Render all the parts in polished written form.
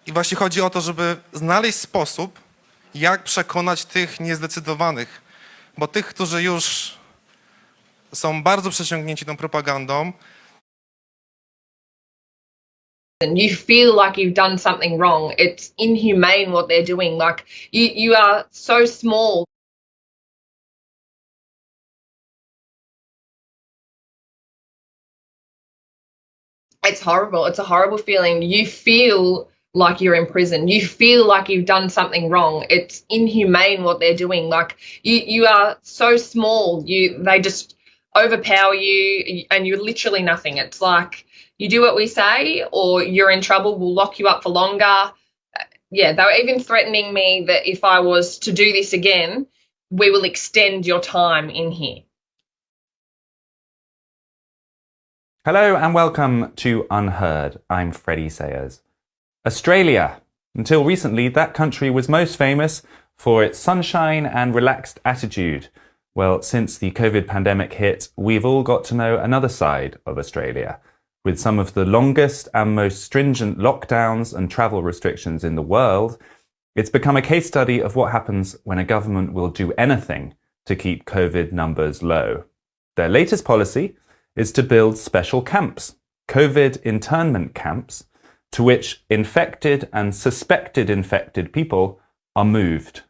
I właśnie chodzi o to, żeby znaleźć sposób, jak przekonać tych niezdecydowanych, bo tych, którzy już są bardzo przesiągnięci tą propagandą, and you feel like you've done something wrong. It's inhumane what they're doing. Like you are so small. It's horrible. It's a horrible feeling. You feel like you're in prison. You feel like you've done something wrong. It's inhumane what they're doing. Like you are so small. They just overpower you and you're literally nothing. It's like you do what we say or you're in trouble, we'll lock you up for longer. Yeah, they were even threatening me that if I was to do this again, we will extend your time in here. Hello and welcome to Unheard. I'm Freddie Sayers. Australia. Until recently, that country was most famous for its sunshine and relaxed attitude. Well, since the COVID pandemic hit, we've all got to know another side of Australia, with some of the longest and most stringent lockdowns and travel restrictions in the world. It's become a case study of what happens when a government will do anything to keep COVID numbers low. Their latest policy is to build special camps, COVID internment camps, to which infected and suspected infected people are moved.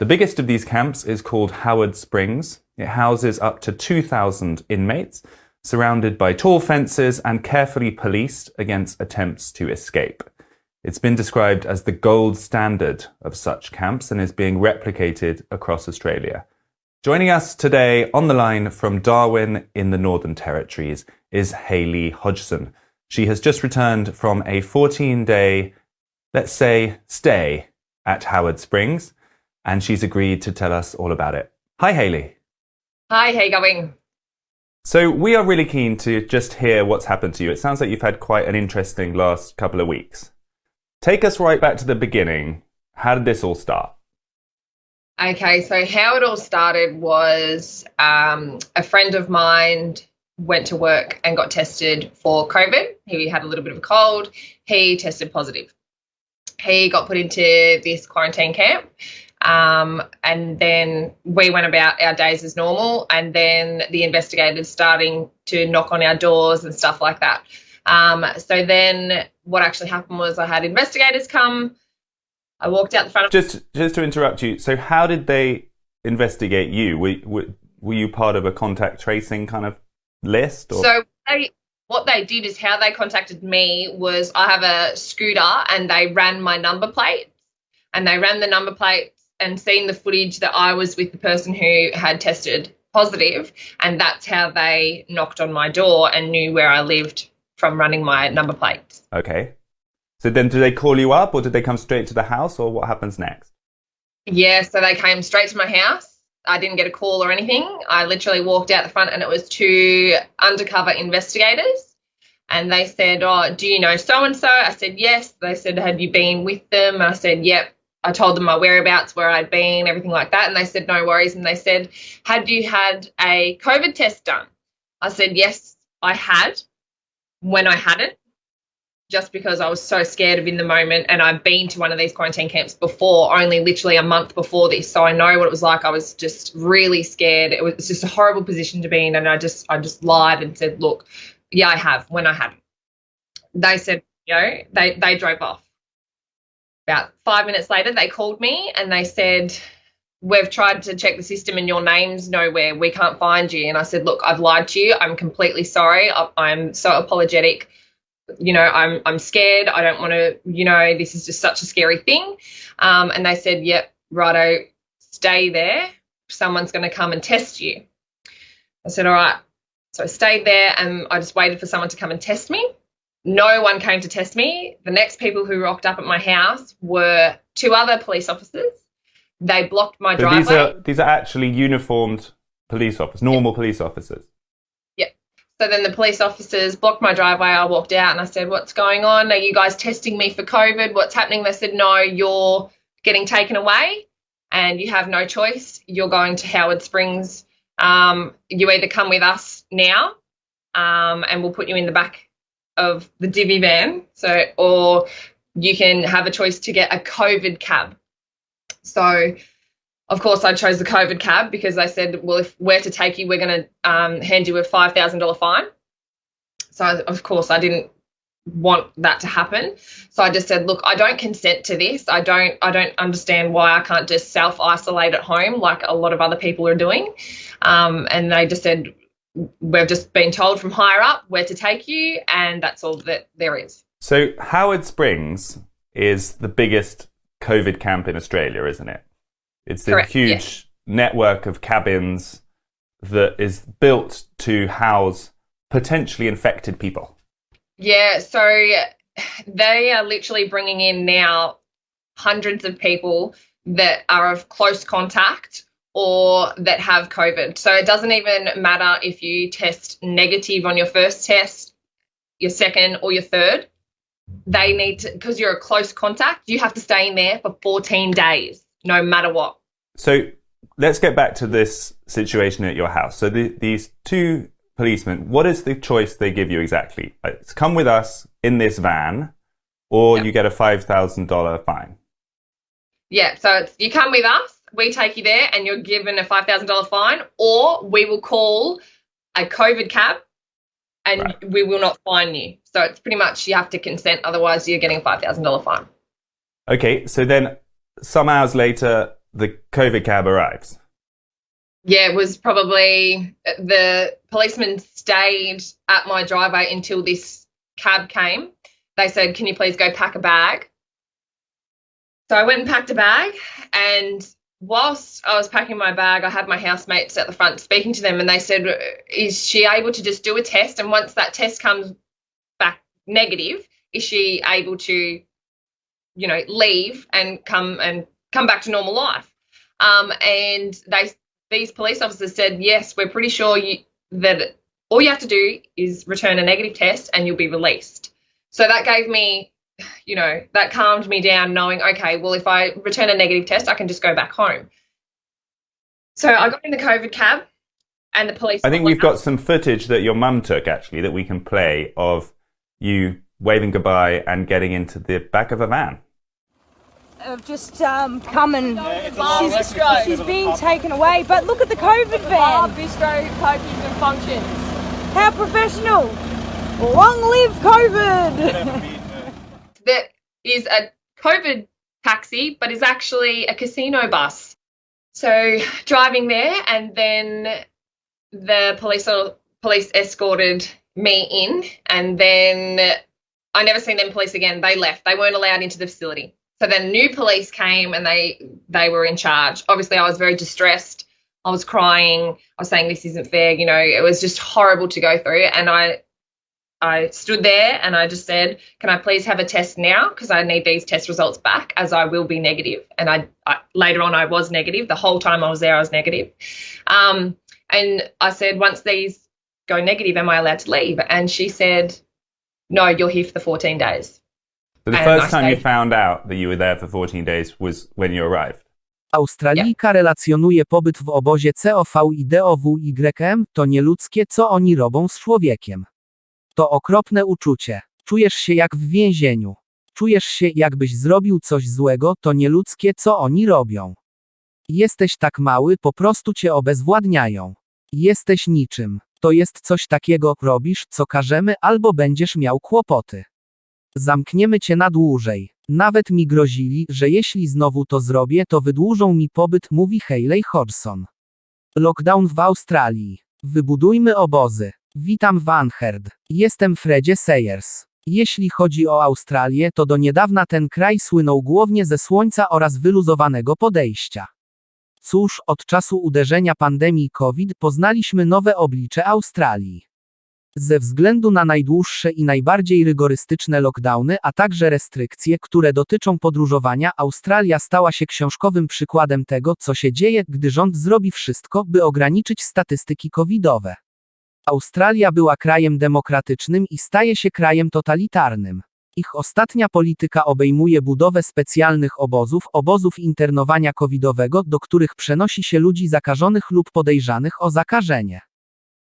The biggest of these camps is called Howard Springs. It houses up to 2,000 inmates, surrounded by tall fences and carefully policed against attempts to escape. It's been described as the gold standard of such camps and is being replicated across Australia. Joining us today on the line from Darwin in the Northern Territories is Hayley Hodgson. She has just returned from a 14-day, let's say, stay at Howard Springs, and she's agreed to tell us all about it. Hi, Hayley. Hi, how you going? So we are really keen to just hear what's happened to you. It sounds like you've had quite an interesting last couple of weeks. Take us right back to the beginning. How did this all start? Okay, so how it all started was a friend of mine went to work and got tested for COVID. He had a little bit of a cold. He tested positive. He got put into this quarantine camp. And then we went about our days as normal, and then the investigators starting to knock on our doors and stuff like that. So then what actually happened was I had investigators come. I walked out the front of... Just to interrupt you, so how did they investigate you? Were you part of a contact tracing kind of list? Or? So what they did is how they contacted me was I have a scooter and they ran my number plate, and they ran the number plate and seen the footage that I was with the person who had tested positive, and that's how they knocked on my door and knew where I lived from running my number plates. Okay. So then did they call you up or did they come straight to the house, or what happens next? Yeah, so they came straight to my house. I didn't get a call or anything. I literally walked out the front and it was two undercover investigators, and they said, "Oh, do you know so-and-so?" I said, "Yes." They said, "Have you been with them?" And I said, "Yep." I told them my whereabouts, where I'd been, everything like that. And they said, "No worries." And they said, "Had you had a COVID test done?" I said, "Yes, I had," when I hadn't, just because I was so scared of in the moment. And I've been to one of these quarantine camps before, only literally a month before this. So I know what it was like. I was just really scared. It was just a horrible position to be in. And I just lied and said, "Look, yeah, I have," when I hadn't. They said, they drove off. About 5 minutes later, they called me and they said, "We've tried to check the system and your name's nowhere. We can't find you." And I said, "Look, I've lied to you. I'm completely sorry. I'm so apologetic. I'm scared. I don't want to, this is just such a scary thing." And they said, "Yep, righto, stay there. Someone's going to come and test you." I said, "All right." So I stayed there and I just waited for someone to come and test me. No one came to test me. The next people who rocked up at my house were two other police officers. They blocked my driveway. These are actually uniformed police officers, normal police officers. Yeah. So then the police officers blocked my driveway. I walked out and I said, "What's going on? Are you guys testing me for COVID? What's happening?" They said, "No, you're getting taken away and you have no choice. You're going to Howard Springs. You either come with us now and we'll put you in the back of the divvy van, or you can have a choice to get a COVID cab. So, of course, I chose the COVID cab because they said, well, if we're to take you, we're going to hand you a $5,000 fine. So, of course, I didn't want that to happen. So I just said, look, I don't consent to this. I don't understand why I can't just self-isolate at home like a lot of other people are doing. And they just said, we've just been told from higher up where to take you, and that's all that there is. So Howard Springs is the biggest COVID camp in Australia, isn't it? It's a Correct, huge yes. network of cabins that is built to house potentially infected people. Yeah, so they are literally bringing in now hundreds of people that are of close contact or that have COVID. So it doesn't even matter if you test negative on your first test, your second or your third. They need to, because you're a close contact, you have to stay in there for 14 days, no matter what. So let's get back to this situation at your house. So these two policemen, what is the choice they give you exactly? It's come with us in this van, or you get a $5,000 fine. Yeah, so it's, you come with us, we take you there, and you're given a $5,000 fine, or we will call a COVID cab, and we will not fine you. So it's pretty much you have to consent, otherwise you're getting a $5,000 fine. Okay, so then some hours later, the COVID cab arrives. Yeah, it was probably the policeman stayed at my driveway until this cab came. They said, can you please go pack a bag? So I went and packed a bag, and whilst I was packing my bag, I had my housemates at the front speaking to them, and they said, is she able to just do a test? And once that test comes back negative, is she able to, you know, leave and come back to normal life? And these police officers said, yes, we're pretty sure that all you have to do is return a negative test and you'll be released. So that gave me, you know, that calmed me down knowing, okay, well, if I return a negative test, I can just go back home. So I got in the COVID cab and the police... I think we've got some footage that your mum took, actually, that we can play of you waving goodbye and getting into the back of a van. Have just come and she's being taken away. But look at the COVID van. Bistro, pokies and functions. How professional. Long live COVID. That is a COVID taxi, but is actually a casino bus. So driving there, and then the police escorted me in, and then I never seen them police again. They left. They weren't allowed into the facility. So then new police came and they were in charge. Obviously, I was very distressed. I was crying. I was saying, this isn't fair. You know, it was just horrible to go through. And I stood there and I just said, can I please have a test now? Because I need these test results back, as I will be negative. And I later on, I was negative. The whole time I was there, I was negative. And I said, once these go negative, am I allowed to leave? And she said, no, you're here for the 14 days. So the first time you found out that you were there for 14 days was when you arrived? Australijka relacjonuje pobyt w obozie COVIDOWYM, to nieludzkie, co oni robią z człowiekiem. To okropne uczucie. Czujesz się jak w więzieniu. Czujesz się, jakbyś zrobił coś złego, to nieludzkie, co oni robią. Jesteś tak mały, po prostu cię obezwładniają. Jesteś niczym. To jest coś takiego, robisz, co każemy, albo będziesz miał kłopoty. Zamkniemy cię na dłużej. Nawet mi grozili, że jeśli znowu to zrobię, to wydłużą mi pobyt, mówi Hayley Hodgson. Lockdown w Australii. Wybudujmy obozy. Witam w Unheard. Jestem Freddie Sayers. Jeśli chodzi o Australię, to do niedawna ten kraj słynął głównie ze słońca oraz wyluzowanego podejścia. Cóż, od czasu uderzenia pandemii COVID poznaliśmy nowe oblicze Australii. Ze względu na najdłuższe i najbardziej rygorystyczne lockdowny, a także restrykcje, które dotyczą podróżowania, Australia stała się książkowym przykładem tego, co się dzieje, gdy rząd zrobi wszystko, by ograniczyć statystyki covidowe. Australia była krajem demokratycznym i staje się krajem totalitarnym. Ich ostatnia polityka obejmuje budowę specjalnych obozów internowania covidowego, do których przenosi się ludzi zakażonych lub podejrzanych o zakażenie.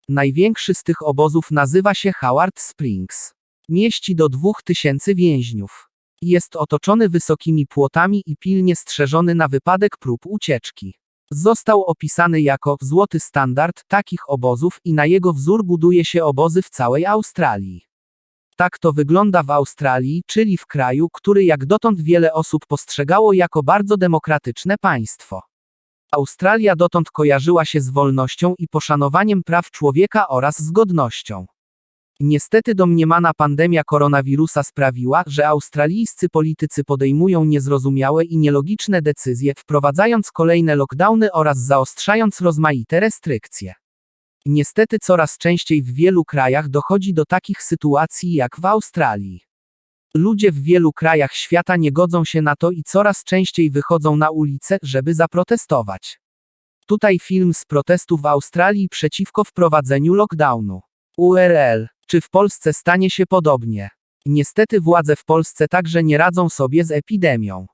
Największy z tych obozów nazywa się Howard Springs. Mieści do 2000 więźniów. Jest otoczony wysokimi płotami i pilnie strzeżony na wypadek prób ucieczki. Został opisany jako złoty standard takich obozów i na jego wzór buduje się obozy w całej Australii. Tak to wygląda w Australii, czyli w kraju, który jak dotąd wiele osób postrzegało jako bardzo demokratyczne państwo. Australia dotąd kojarzyła się z wolnością i poszanowaniem praw człowieka oraz z godnością. Niestety domniemana pandemia koronawirusa sprawiła, że australijscy politycy podejmują niezrozumiałe i nielogiczne decyzje, wprowadzając kolejne lockdowny oraz zaostrzając rozmaite restrykcje. Niestety coraz częściej w wielu krajach dochodzi do takich sytuacji jak w Australii. Ludzie w wielu krajach świata nie godzą się na to i coraz częściej wychodzą na ulice, żeby zaprotestować. Tutaj film z protestu w Australii przeciwko wprowadzeniu lockdownu. URL. Czy w Polsce stanie się podobnie? Niestety władze w Polsce także nie radzą sobie z epidemią.